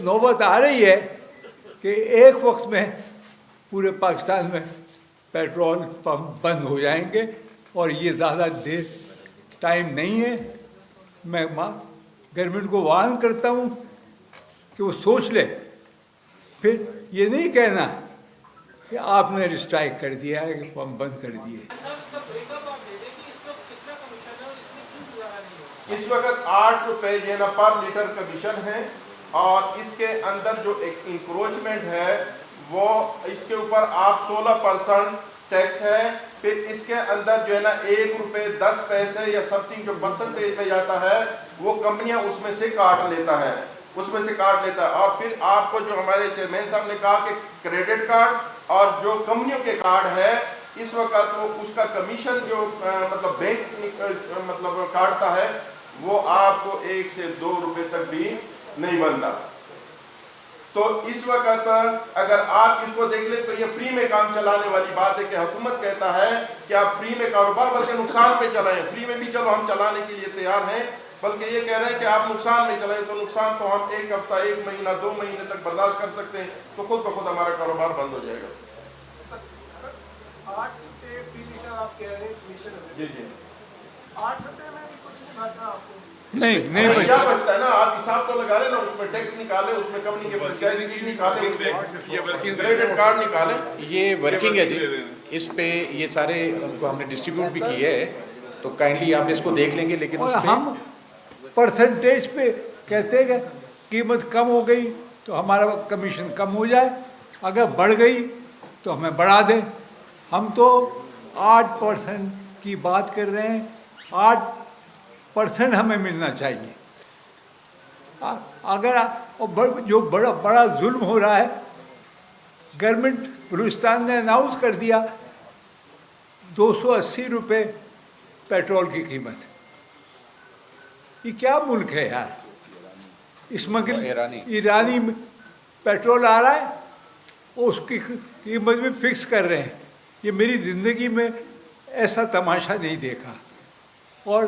नौबत आ रही है कि एक वक्त में पूरे पाकिस्तान में पेट्रोल पंप बंद हो जाएंगे और ये ज़्यादा देर टाइम नहीं है। मैं गवर्नमेंट को वार्न करता हूँ कि वो सोच ले, फिर ये नहीं कहना कि आपने स्ट्राइक कर दिया है कि पंप बंद कर दिए। इस वक्त 8 रुपये ये ना पर लीटर कमीशन है और इसके अंदर जो एक इंक्रोचमेंट है वो इसके ऊपर आप 16% टैक्स है। फिर इसके अंदर जो है ना 1 रुपये 10 पैसे या समथिंग जो परसेंटेज में जाता है वो कंपनियां उसमें से काट लेता है और फिर आपको जो हमारे चेयरमैन साहब ने कहा कि क्रेडिट कार्ड और जो कंपनियों के कार्ड है इस वक्त वो उसका कमीशन जो मतलब बैंक मतलब काटता है वो आपको 1 से 2 रुपए तक भी नहीं बनता। तो इस वक्त अगर आप इसको देख ले तो ये फ्री में काम चलाने वाली बात है कि हुकूमत कहता है कि आप फ्री में कारोबार बल्कि नुकसान पे चलाएं। फ्री में भी चलो हम चलाने के लिए तैयार हैं, बल्कि ये कह रहे हैं कि आप नुकसान में चलाएं। तो नुकसान तो हम 1 हफ्ता 1 महीना 2 महीने तक बर्दाश्त कर सकते हैं, तो खुद ब खुद हमारा कारोबार बंद हो जाएगा। 8 रुपये फी लीटर आप कह रहे हैं कमीशन है। जी 8 रुपये में कुछ नहीं बचा आपको। नहीं क्या बचता है ना, आप हिसाब तो लगा लें ना, उसमें टैक्स निकाले, उसमें कंपनी के फ्रेंचाइजी निकाले, उसमें क्रेडिट कार्ड निकाले। ये वर्किंग है जी, इस पे ये सारे उनको हमने डिस्ट्रीब्यूट भी किए है, तो काइंडली आप इसको देख लेंगे। लेकिन और हम परसेंटेज पे कहते हैं कि कीमत कम हो गई तो हमारा कमीशन कम हो जाए, अगर बढ़ गई तो हमें बढ़ा दें। हम तो 8% की बात कर रहे हैं, 8% हमें मिलना चाहिए। अगर जो बड़ा जुल्म हो रहा है, गवर्नमेंट बलूचिस्तान ने अनाउंस कर दिया 280 रुपये पेट्रोल की कीमत। ये क्या मुल्क है यार? ईरानी पेट्रोल आ रहा है और उसकी कीमत भी फिक्स कर रहे हैं। ये मेरी ज़िंदगी में ऐसा तमाशा नहीं देखा। और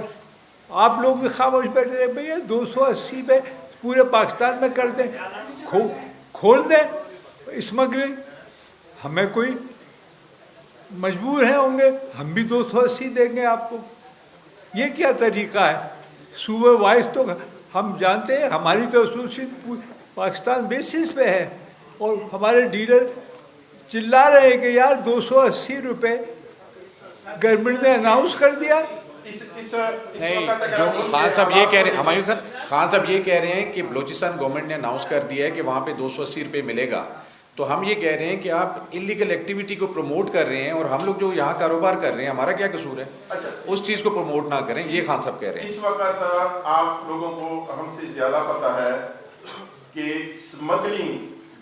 आप लोग भी खामोश बैठे हैं, भैया 280 पे पूरे पाकिस्तान में कर दें, खोल दें स्मगलिंग। हमें कोई मजबूर है होंगे, हम भी 280 देंगे आपको। ये क्या तरीका है? सूबे वाइज तो हम जानते हैं हमारी तो एसोसिएशन पाकिस्तान बेसिस पे है और हमारे डीलर चिल्ला रहे हैं कि यार 280 रुपये गवर्नमेंट ने अनाउंस कर दिया। नहीं, जो खान साहब ये कह रहे हैं, हमायूं खान साहब ये कह रहे हैं कि बलूचिस्तान गवर्नमेंट ने अनाउंस कर दिया है कि वहाँ पे 280 रुपये मिलेगा। तो हम ये कह रहे हैं कि आप इलीगल एक्टिविटी को प्रमोट कर रहे हैं और हम लोग जो यहाँ कारोबार कर रहे हैं, हमारा क्या कसूर है? अच्छा, उस चीज़ को प्रमोट ना करें, ये खान साहब कह रहे हैं। इस वक्त आप लोगों को हमसे ज़्यादा पता है कि स्मगलिंग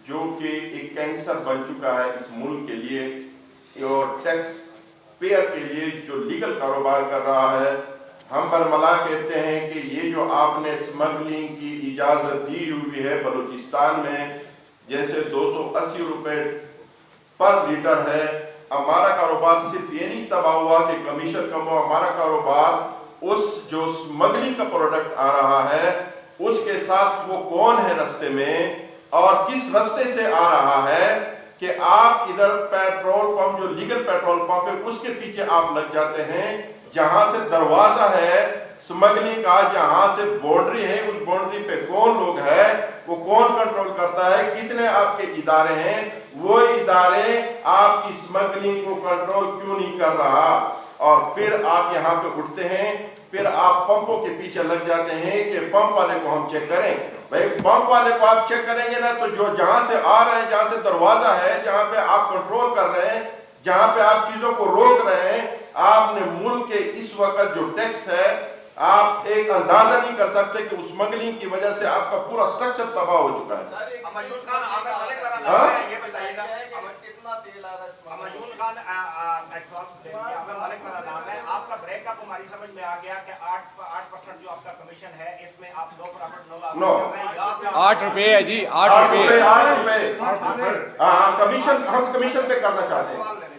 जो कि एक कैंसर बन चुका है इस मुल्क के लिए और टैक्स पेयर के लिए जो लीगल कारोबार कर रहा है, हम बरमला कहते हैं कि ये जो आपने स्मगलिंग की इजाज़त दी हुई है बलूचिस्तान में, जैसे 280 रुपये पर लीटर है, हमारा कारोबार सिर्फ ये नहीं तबाह हुआ कि कमीशन कम हुआ, हमारा कारोबार उस जो स्मगलिंग का प्रोडक्ट आ रहा है उसके साथ वो कौन है रास्ते में और किस रास्ते से आ रहा है कि आप इधर पेट्रोल पंप जो लीगल पेट्रोल पंप है उसके पीछे आप लग जाते हैं, जहां से दरवाजा है स्मगलिंग का, जहां से बाउंड्री है, उस बाउंड्री पे कौन लोग है, वो कौन कंट्रोल करता है, कितने आपके इदारे हैं, वो इदारे आपकी स्मगलिंग को कंट्रोल क्यों नहीं कर रहा। और फिर आप यहाँ पे उठते हैं, फिर आप पंपों के पीछे लग जाते हैं कि पंप वाले को हम चेक करें। भाई पंप वाले को आप चेक करेंगे ना तो जो जहां से आ रहे हैं, जहां से दरवाजा है, जहां पे आप कंट्रोल कर रहे हैं, जहां पे आप चीजों को रोक रहे हैं, आपने मुल्क के इस वक्त जो टैक्स है आप एक अंदाजा नहीं कर सकते कि उस स्मगलिंग की वजह से आपका पूरा स्ट्रक्चर तबाह हो चुका है। आपका ब्रेकअप हमारी समझ में आ गया कि 8% जो आपका कमीशन है इसमें आप 8 रुपए है जी, 8 रुपए कमीशन हम कमीशन पे करना चाहते हैं।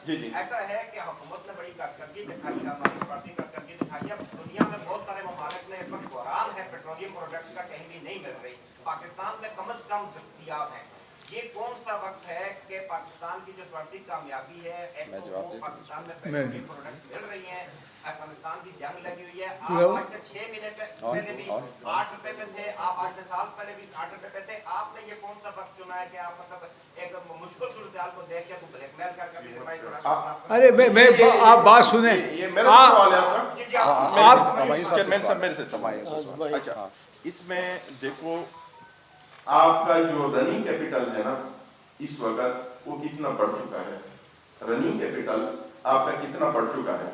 जी जी, ऐसा है कि हुकूमत ने बड़ी कारकर्दगी दिखाई है, हमारी पार्टी कारकर्दगी दिखाई है। दुनिया में बहुत सारे ममालिक ने इस वक्त बहरान है, पेट्रोलियम प्रोडक्ट्स का कहीं भी नहीं मिल रही। पाकिस्तान में कम से कम दस्तयाब हैं। ये कौन सा वक्त है कि पाकिस्तान की जो स्वार्थी कामयाबी है, एक तो वो पाकिस्तान में पेट्रोलियम प्रोडक्ट्स मिल रही हैं, अफगानिस्तान की जंग लगी हुई है, आप आज से 6 महीने पहले भी 8 रुपए पे थे, आप आज से साल पहले भी 8 रुपए पे थे, आपने ये कौन सा वक्त चुना है कि आप मतलब एक मुश्किल सूरत को देख के ब्लैकमेल करके अरे मैं आप बात सुने, ये मेरा सवाल है आपका। आप चेयरमैन साहब मेरे से सवाल। अच्छा, इसमें देखो आपका जो रनिंग कैपिटल है ना इस वक्त वो कितना बढ़ चुका है, रनिंग कैपिटल आपका कितना बढ़ चुका है,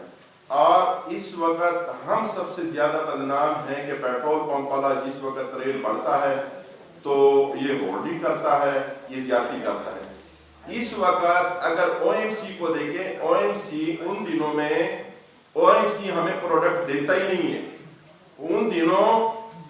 और इस वक्त हम सबसे ज्यादा बदनाम हैं कि पेट्रोल पंप वाला जिस वक्त रेट बढ़ता है तो ये होल्डिंग करता है, ये ज्यादती करता है। इस वक्त अगर ओएमसी को देखें, ओएमसी उन दिनों में ओएमसी हमें प्रोडक्ट देता ही नहीं है, उन दिनों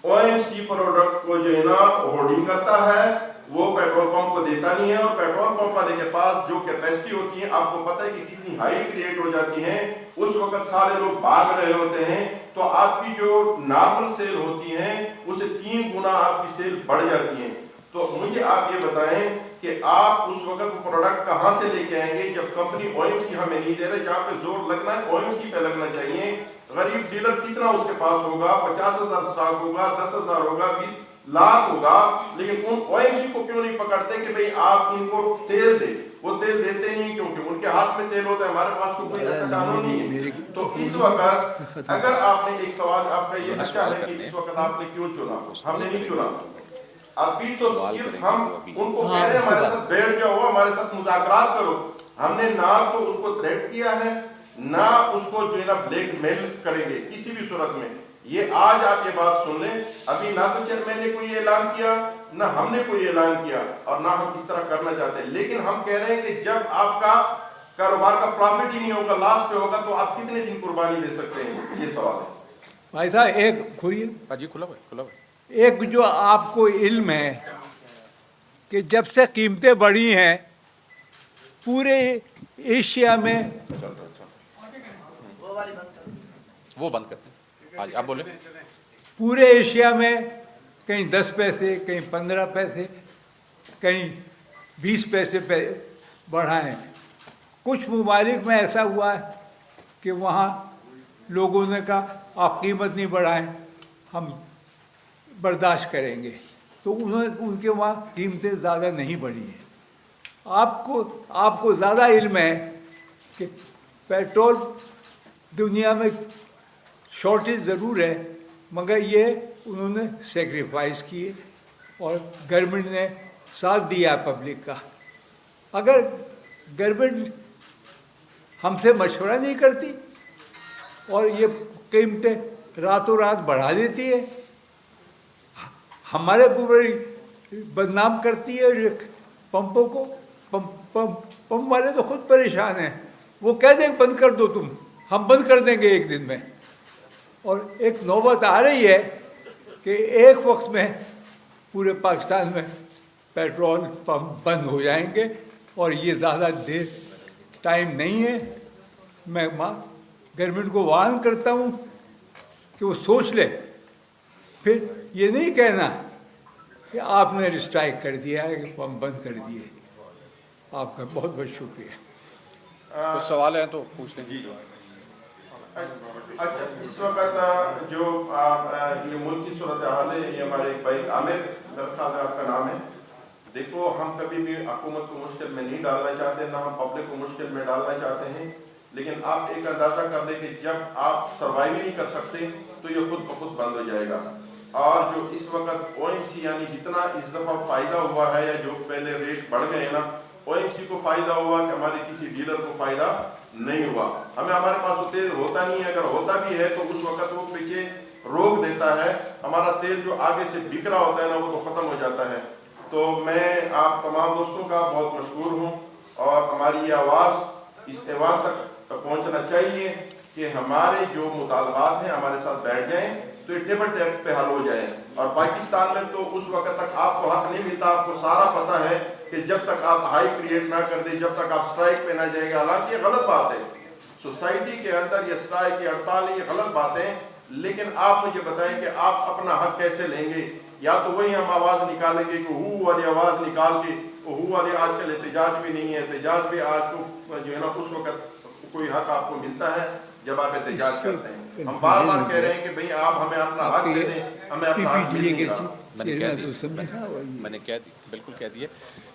ओएमसी प्रोडक्ट को जो है ना होल्डिंग करता है, वो पेट्रोल पंप को देता नहीं है, और पेट्रोल पंप वाले के पास जो कैपेसिटी होती है आपको पता है कि कितनी हाई क्रिएट हो जाती है, उस वक्त सारे लोग भाग रहे होते हैं, तो आपकी जो नॉर्मल सेल होती है उसे 3 गुना आपकी सेल बढ़ जाती है। तो मुझे आप ये बताएं कि आप उस वक्त प्रोडक्ट कहां से लेके आएंगे जब कंपनी ओएमसी हमें नहीं दे रहे, जहां पे जोर लगना है ओएमसी पे लगना चाहिए। गरीब डीलर कितना उसके पास होगा, 50,000 स्टॉक होगा, 10,000 होगा, 20 लाख होगा, लेकिन उन ओएमसी को क्यों नहीं पकड़ते कि भाई आप इनको तेल दे, वो तेल देते नहीं क्योंकि उनके हाथ में तेल होता है, हमारे पास तो कोई ऐसा कानून नहीं है। तो इस वक्त अगर आपने एक सवाल आपका ये अच्छा है कि इस वक्त आपने क्यों चुना, हमने नहीं चुना, अभी तो सिर्फ हम उनको कह रहे हैं हमारे साथ बैठ जाओ, हमारे साथ मुज़ाकरात करो, हमने ना तो उसको थ्रेट किया है ना उसको जो है ना ब्लैकमेल करेंगे किसी भी सूरत में। ये आज आप ये बात सुन लें, अभी ना तो चेयरमैन ने कोई ऐलान किया ना हमने कोई ऐलान किया और ना हम इस तरह करना चाहते, लेकिन हम कह रहे हैं कि जब आपका कारोबार का प्रॉफिट ही नहीं होगा, लॉस पे होगा, तो आप कितने दिन कुर्बानी दे सकते हैं, ये सवाल है। भाई साहब एक खुली जी खुला हुआ एक जो आपको इल्म है कि जब से कीमतें बढ़ी हैं पूरे एशिया में, वो बंद करते हैं, आज आप बोले, पूरे एशिया में कहीं 10 पैसे, कहीं 15 पैसे, कहीं 20 पैसे बढ़ा है। कुछ ममालिक में ऐसा हुआ है कि वहाँ लोगों ने कहा आप कीमत नहीं बढ़ाएं, हम बर्दाश्त करेंगे, तो उनके वहाँ कीमतें ज़्यादा नहीं बढ़ी हैं। आपको ज़्यादा इल्म है कि पेट्रोल दुनिया में शॉर्टेज ज़रूर है, मगर ये उन्होंने सेक्रीफाइस किए और गवर्नमेंट ने साथ दिया पब्लिक का। अगर गवर्नमेंट हमसे मशवरा नहीं करती और ये कीमतें रातों रात बढ़ा देती है, हमारे पूरे बदनाम करती है पंपों को, पंप वाले तो खुद परेशान हैं, वो कह दें बंद कर दो तुम, हम बंद कर देंगे एक दिन में। और एक नौबत आ रही है कि एक वक्त में पूरे पाकिस्तान में पेट्रोल पंप बंद हो जाएंगे और ये ज़्यादा देर टाइम नहीं है। मैं गवर्नमेंट को वार्न करता हूँ कि वो सोच ले, फिर ये नहीं कहना कि आपने स्ट्राइक कर दिया है, कि पंप बंद कर दिए। आपका बहुत बहुत शुक्रिया। कुछ सवाल है तो पूछ लें। जी अच्छा, इस वक्त जो ये मुल्क की सूरत हाल है, ये हमारे भाई आमिर आपका नाम है। देखो, हम कभी भी हुकूमत को मुश्किल में नहीं डालना चाहते, ना हम पब्लिक को मुश्किल में डालना चाहते हैं, लेकिन आप एक अंदाजा कर दें कि जब आप सर्वाइव नहीं कर सकते तो ये खुद ब खुद बंद हो जाएगा। और जो इस वक्त ओएमसी यानी जितना इस दफ़ा फ़ायदा हुआ है या जो पहले रेट बढ़ गए ना, ओएमसी को फ़ायदा हुआ कि हमारे किसी डीलर को फ़ायदा नहीं हुआ। हमें हमारे पास तो तेल होता नहीं है, अगर होता भी है तो उस वक्त वो पीछे रोक देता है, हमारा तेल जो आगे से बिक रहा होता है ना वो तो ख़त्म हो जाता है। तो मैं आप तमाम दोस्तों का बहुत मशहूर हूँ और हमारी ये आवाज़ इस ऐवान तक पहुँचना चाहिए कि हमारे जो मुतालबात हैं हमारे साथ बैठ जाएँ तो ये टेबल टैप पे हल हो जाए। और पाकिस्तान में तो उस वक्त तक आपको हक नहीं मिलता, आपको सारा पता है कि जब तक आप हाई क्रिएट ना कर दे, जब तक आप स्ट्राइक पे ना जाएंगे। हालांकि ये गलत बात है, सोसाइटी के अंदर ये स्ट्राइक, ये हड़ताल, ये गलत बात है, लेकिन आप मुझे बताएं कि आप अपना हक कैसे लेंगे या तो वही हम आवाज़ निकालेंगे कि हू वाली आवाज़ निकाल के, हू वाली आजकल एहतजाज भी नहीं है, एहतजाज भी आज को जो है ना उस वक्त कोई हक आपको मिलता है जब आप एहतजाज करते हैं। हम बार बार कह रहे हैं कि भाई आप हमें अपना हक दे दें, हमें अपना हक मिल नहीं रहा। मैंने कह दी, बिल्कुल कह दिए।